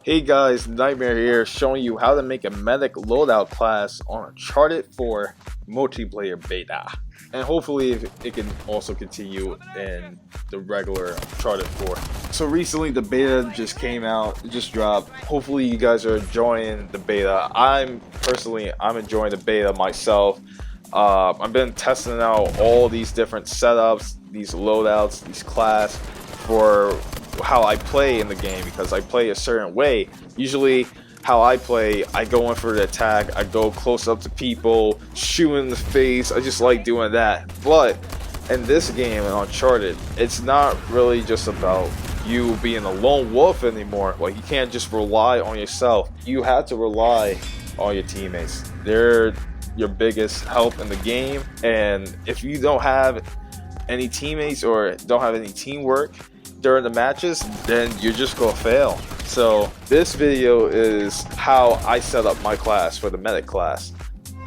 Hey guys, Nightmare here, showing you how to make a medic loadout class on Uncharted 4 multiplayer beta. And hopefully it can also continue in the regular Uncharted 4. So recently the beta just came out, it just dropped. Hopefully you guys are enjoying the beta. I'm enjoying the beta myself. I've been testing out all these different setups, these loadouts, these class for how I play in the game, because I play a certain way. Usually how I play, I go in for the attack, I go close up to people, shoot in the face. I just like doing that. But in this game, in Uncharted, it's not really just about you being a lone wolf anymore. Like, you can't just rely on yourself. You have to rely on your teammates. They're your biggest help in the game, and if you don't have any teammates or don't have any teamwork during the matches, then you're just gonna fail. So this video is how I set up my class for the medic class.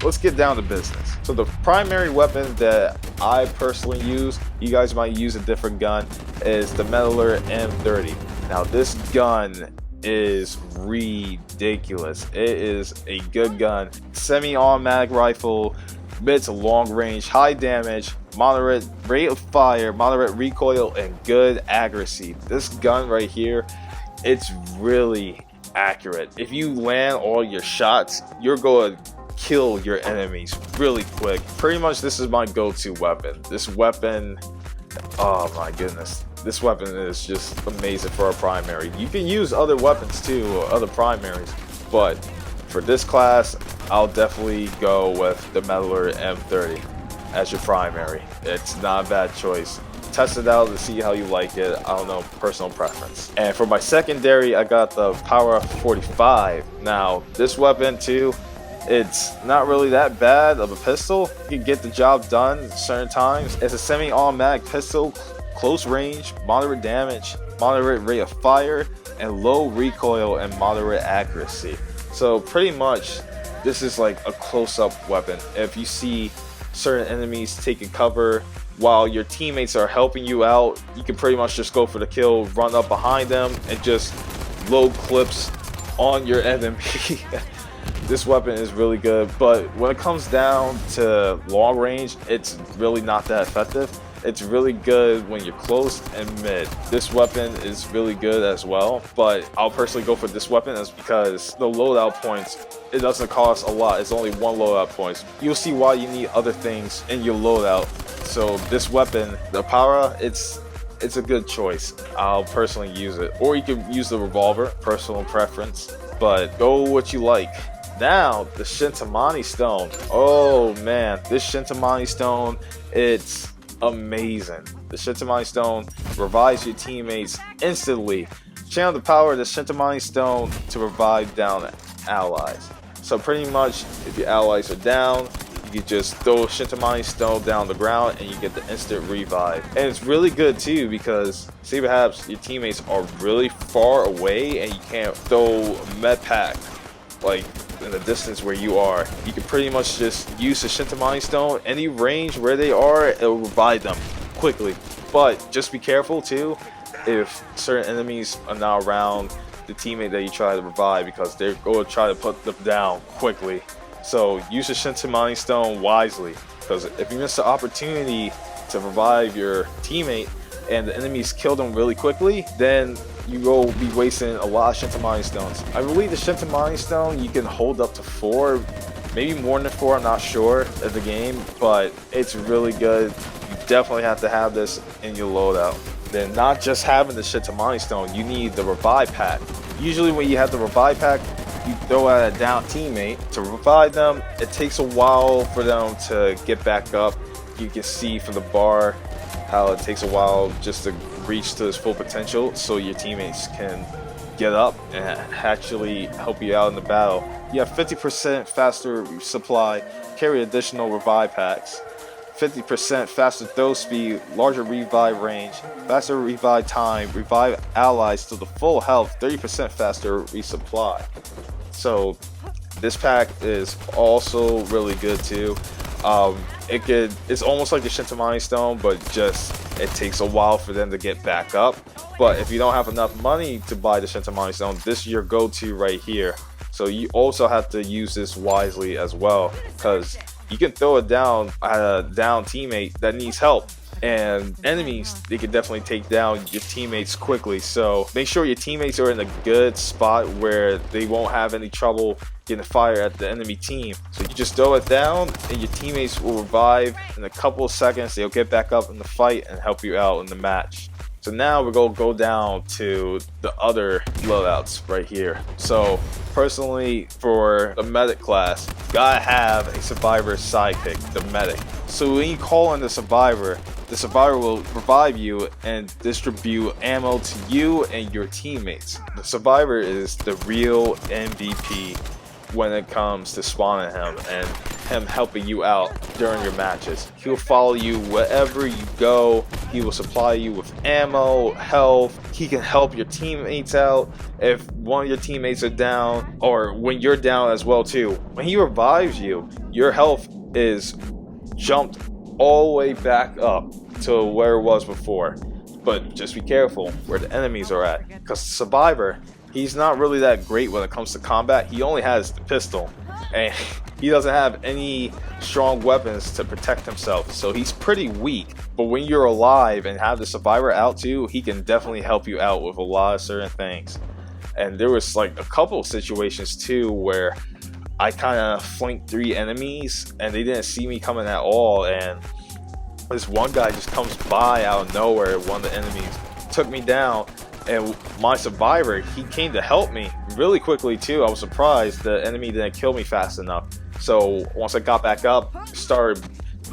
Let's get down to business. So the primary weapon that I personally use, you guys might use a different gun, is the Meddler M30. Now this gun is ridiculous. It is a good gun. Semi-automatic rifle, mid to long range, high damage, moderate rate of fire, moderate recoil, and good accuracy. This gun right here, it's really accurate. If you land all your shots, you're going to kill your enemies really quick. Pretty much this is my go-to weapon. This weapon, oh my goodness, this weapon is just amazing for a primary. You can use other weapons too, or other primaries, but for this class, I'll definitely go with the Meddler M30 as your primary. It's not a bad choice. Test it out to see how you like it. I don't know, personal preference. And for my secondary, I got the Power 45. Now, this weapon too, it's not really that bad of a pistol. You can get the job done certain times. It's a semi-automatic pistol, close range, moderate damage, moderate rate of fire, and low recoil and moderate accuracy. So pretty much, this is like a close-up weapon. If you see certain enemies taking cover while your teammates are helping you out, you can pretty much just go for the kill, run up behind them, and just load clips on your enemy. This weapon is really good, but when it comes down to long range, it's really not that effective. It's really good when you're close and mid. This weapon is really good as well, but I'll personally go for this weapon is because the loadout points, it doesn't cost a lot. It's only one loadout points. You'll see why you need other things in your loadout. So this weapon, the Power, it's a good choice. I'll personally use it. Or you can use the revolver, personal preference, but go what you like. Now, the Cintamani Stone. Oh man, this Cintamani Stone, it's amazing. The Cintamani Stone revives your teammates instantly. Channel the power of the Cintamani Stone to revive down allies. So pretty much, if your allies are down, you can just throw Cintamani Stone down the ground and you get the instant revive. And it's really good too, because say perhaps your teammates are really far away and you can't throw a med pack like in the distance where you are. You can pretty much just use the Cintamani Stone. Any range where they are, it'll revive them quickly. But just be careful too if certain enemies are not around the teammate that you try to revive, because they're going to try to put them down quickly. So use the Cintamani Stone wisely, because if you miss the opportunity to revive your teammate and the enemies kill them really quickly, then you will be wasting a lot of Cintamani Stones. I believe the Cintamani Stone, you can hold up to 4, maybe more than 4, I'm not sure, of the game, but it's really good. You definitely have to have this in your loadout. Then not just having the Cintamani Stone, you need the revive pack. Usually when you have the revive pack, you throw out a down teammate to revive them. It takes a while for them to get back up. You can see from the bar how it takes a while just to reach to its full potential, so your teammates can get up and actually help you out in the battle. You have 50% faster supply, carry additional revive packs, 50% faster throw speed, larger revive range, faster revive time, revive allies to the full health, 30% faster resupply. So this pack is also really good too. It's almost like the Cintamani Stone, but just it takes a while for them to get back up. But if you don't have enough money to buy the Cintamani Stone, this is your go-to right here. So you also have to use this wisely as well, because you can throw it down at a down teammate that needs help. And enemies, they can definitely take down your teammates quickly. So make sure your teammates are in a good spot where they won't have any trouble getting fire at the enemy team. So you just throw it down and your teammates will revive in a couple of seconds. They'll get back up in the fight and help you out in the match. So now we're going to go down to the other loadouts right here. So personally, for the medic class, you gotta have a survivor sidekick, the medic. So when you call on the survivor will revive you and distribute ammo to you and your teammates. The survivor is the real MVP when it comes to spawning him and him helping you out during your matches. He'll follow you wherever you go. He will supply you with ammo, health. He can help your teammates out if one of your teammates are down, or when you're down as well too. When he revives you, your health is jumped all the way back up to where it was before. But just be careful where the enemies are at, because the survivor, he's not really that great when it comes to combat. He only has the pistol, and he doesn't have any strong weapons to protect himself, so he's pretty weak. But when you're alive and have the survivor out too, he can definitely help you out with a lot of certain things. And there was like a couple of situations too where I kind of flanked 3 enemies and they didn't see me coming at all, and this one guy just comes by out of nowhere. One of the enemies took me down, and my survivor, he came to help me really quickly too. I was surprised the enemy didn't kill me fast enough. So once I got back up, started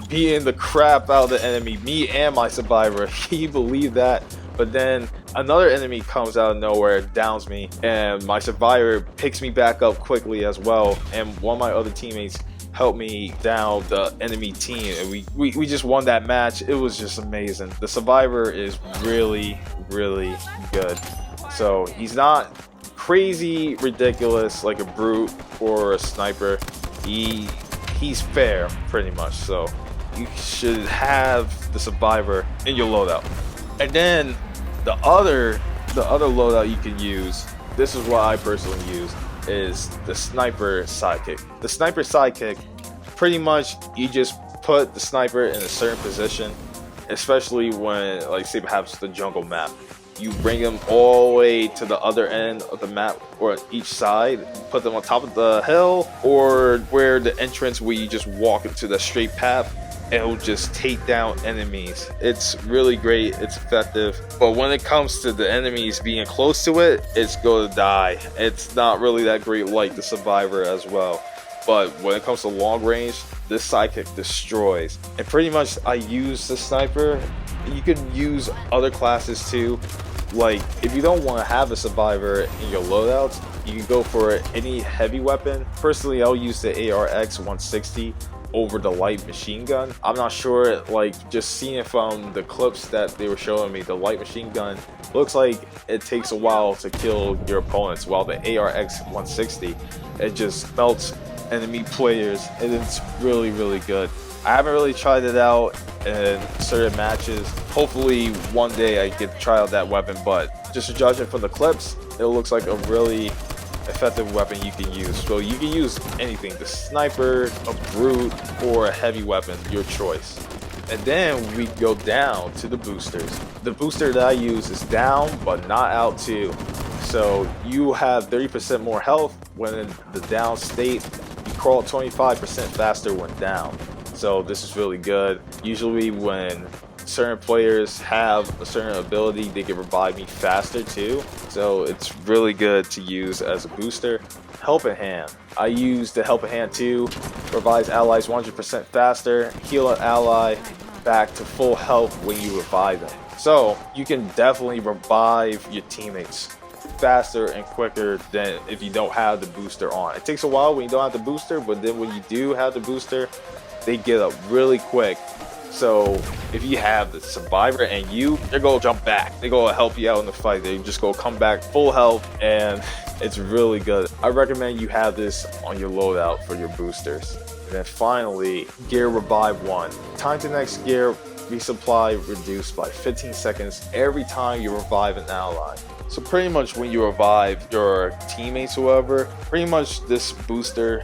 beating the crap out of the enemy, me and my survivor. Can you believe that? But then another enemy comes out of nowhere, downs me, and my survivor picks me back up quickly as well. And one of my other teammates helped me down the enemy team, and we just won that match. It was just amazing. The survivor is really good. So he's not crazy ridiculous like a brute or a sniper. He's fair pretty much. So you should have the survivor in your loadout. And then the other loadout you can use, this is what I personally use, is the sniper sidekick. The sniper sidekick, pretty much you just put the sniper in a certain position, especially when, like, say perhaps the jungle map. You bring them all the way to the other end of the map, or each side, put them on top of the hill, or where the entrance where you just walk into the straight path, and it'll just take down enemies. It's really great, it's effective, but when it comes to the enemies being close to it, it's gonna die. It's not really that great like the survivor as well. But when it comes to long range, this sidekick destroys. And pretty much I use the sniper. You can use other classes too. Like, if you don't want to have a survivor in your loadouts, you can go for any heavy weapon. Personally, I'll use the ARX 160 over the light machine gun. I'm not sure, like, just seeing it from the clips that they were showing me, the light machine gun looks like it takes a while to kill your opponents, while the ARX 160, it just melts enemy players, and it's really good. I haven't really tried it out in certain matches. Hopefully one day I get to try out that weapon, but just judging from the clips, it looks like a really effective weapon you can use. So you can use anything, the sniper, a brute, or a heavy weapon, your choice. And then we go down to the boosters. The booster that I use is down but not out too. So you have 30% more health when in the down state. You crawl 25% faster when down. So this is really good. Usually when certain players have a certain ability, they can revive me faster too. So it's really good to use as a booster. Helping Hand. I use the Helping Hand too. Revives allies 100% faster. Heal an ally back to full health when you revive them. So you can definitely revive your teammates faster and quicker than if you don't have the booster on. It takes a while when you don't have the booster, but then when you do have the booster, they get up really quick. So if you have the survivor and they're gonna jump back. They're gonna help you out in the fight. They just go come back full health, and it's really good. I recommend you have this on your loadout for your boosters. And then finally, Gear Revive 1. Time to next gear resupply reduced by 15 seconds every time you revive an ally. So pretty much when you revive your teammates, whoever, pretty much this booster,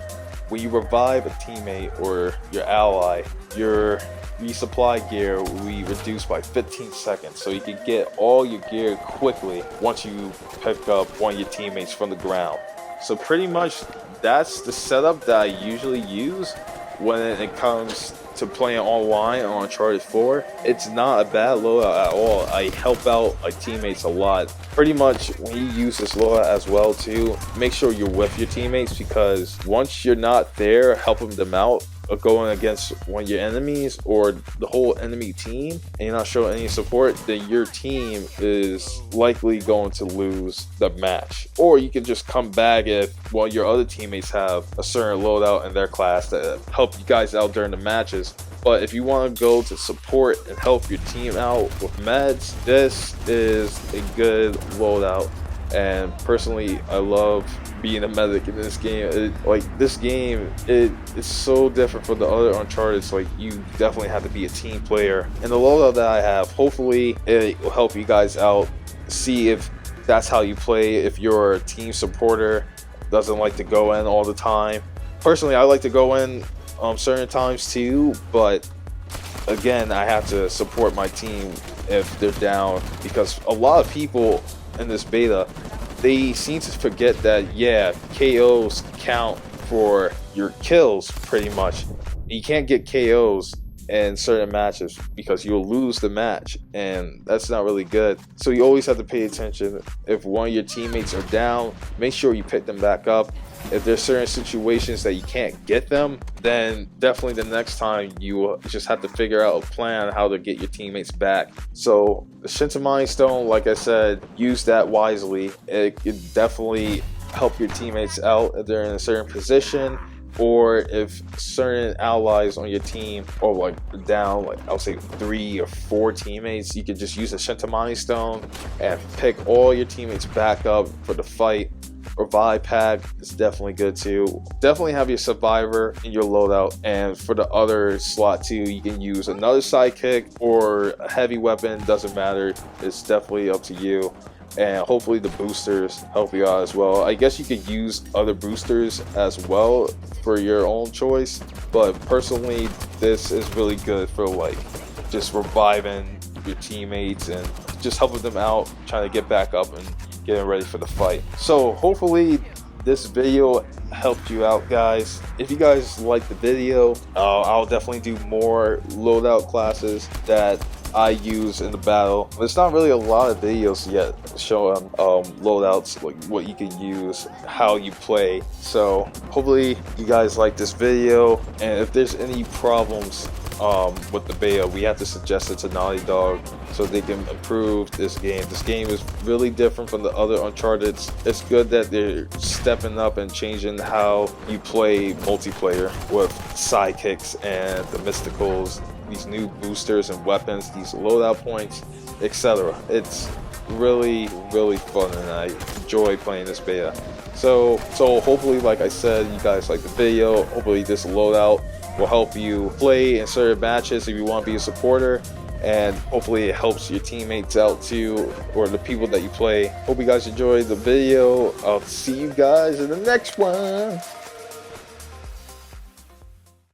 when you revive a teammate or your ally, your resupply gear will be reduced by 15 seconds, so you can get all your gear quickly once you pick up one of your teammates from the ground. So pretty much that's the setup that I usually use when it comes to playing online on Uncharted 4. It's not a bad loadout at all. I help out my teammates a lot. Pretty much when you use this loadout as well too, make sure you're with your teammates, because once you're not there helping them out, going against one of your enemies or the whole enemy team, and you're not showing any support, then your team is likely going to lose the match. Or you can just come back if one of your other teammates have a certain loadout in their class that help you guys out during the matches. But if you want to go to support and help your team out with meds, this is a good loadout. And personally, I love being a medic in this game. This game is so different from the other Uncharted. It's like you definitely have to be a team player. And the loadout that I have, hopefully it will help you guys out. See if that's how you play. If you're a team supporter, doesn't like to go in all the time. Personally, I like to go in certain times too, but again, I have to support my team if they're down, because a lot of people in this beta, they seem to forget that, yeah, KOs count for your kills pretty much. You can't get KOs in certain matches because you'll lose the match, and that's not really good. So you always have to pay attention. If one of your teammates are down, make sure you pick them back up. If there's certain situations that you can't get them, then definitely the next time you just have to figure out a plan how to get your teammates back. So the Cintamani Stone, like I said, use that wisely. It can definitely help your teammates out if they're in a certain position, or if certain allies on your team are like down, like I'll say 3 or 4 teammates, you can just use the Cintamani Stone and pick all your teammates back up for the fight. Revive pad is definitely good too. Definitely have your survivor in your loadout, and for the other slot too, you can use another sidekick or a heavy weapon, doesn't matter. It's definitely up to you. And hopefully the boosters help you out as well. I guess you could use other boosters as well for your own choice, but personally this is really good for like just reviving your teammates and just helping them out, trying to get back up and getting ready for the fight. So hopefully this video helped you out, guys. If you guys like the video, I'll definitely do more loadout classes that I use in the battle. There's not really a lot of videos yet showing loadouts, like what you can use, how you play. So hopefully you guys like this video, and if there's any problems with the beta, we have to suggest it to Naughty Dog so they can improve this game. This game is really different from the other Uncharted. It's good that they're stepping up and changing how you play multiplayer with sidekicks and the mysticals, these new boosters and weapons, these loadout points, etc. It's really fun, and I enjoy playing this beta. So hopefully, like I said, you guys like the video. Hopefully this loadout will help you play in certain matches if you want to be a supporter, and hopefully it helps your teammates out too, or the people that you play. Hope you guys enjoyed the video. I'll see you guys in the next one.